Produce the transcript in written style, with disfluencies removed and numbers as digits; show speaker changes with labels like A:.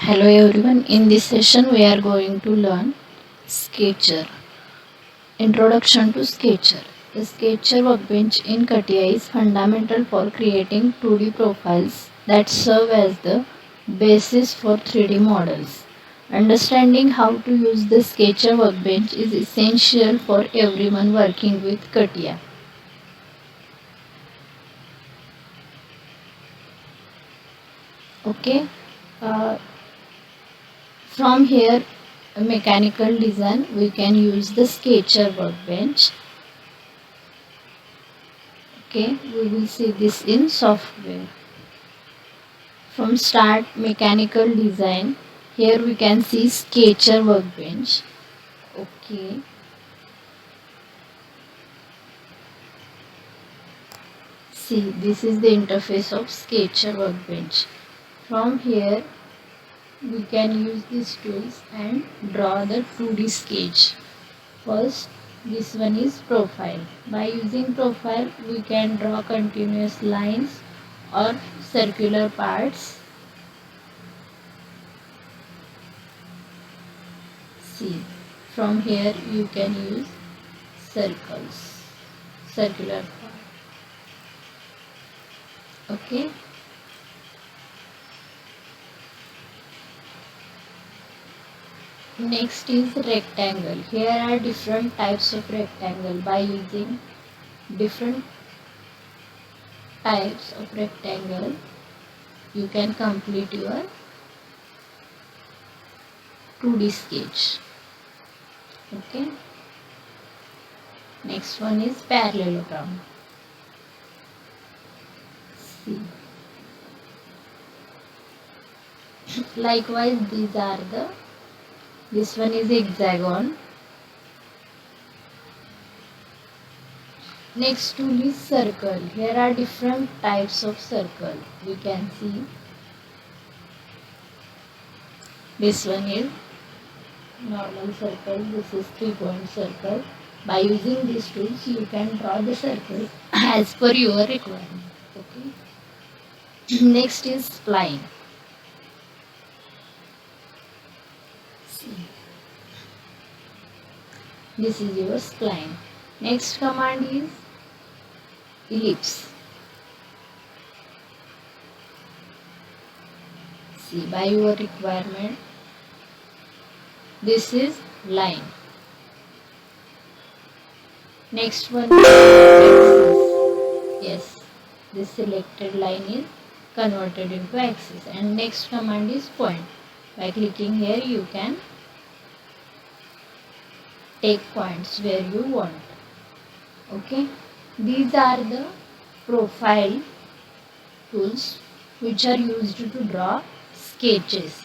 A: Hello everyone, in this session we are going to learn Sketcher. Introduction to Sketcher. The Sketcher workbench in Catia is fundamental for creating 2D profiles that serve as the basis for 3D models. Understanding how to use the Sketcher workbench is essential for everyone working with Catia. Okay. Uh, From here, mechanical design, we can use the Sketcher workbench. Okay, we will see this in software. From start mechanical design, here we can see Sketcher workbench. Okay. See, this is the interface of Sketcher workbench. From here, we can use these tools and draw the 2D sketch. First, this one is profile. By using profile, we can draw continuous lines or circular parts. See, from here you can use circles, circular part. Okay. Next is rectangle. Here are different types of rectangle. By using different types of rectangle, you can complete your 2D sketch. Okay. Next one is parallelogram. See. Likewise, this one is hexagon. Next tool is circle. Here are different types of circle. We can see this one is normal circle. This is 3-point circle. By using these tools, you can draw the circle as per your requirement. Okay. Next is spline. This is your spline. Next command is ellipse. See, by your requirement, this is line. Next one is axis. Yes, this selected line is converted into axis. And next command is point. By clicking here, you can take points where you want. Okay, these are the profile tools which are used to draw sketches.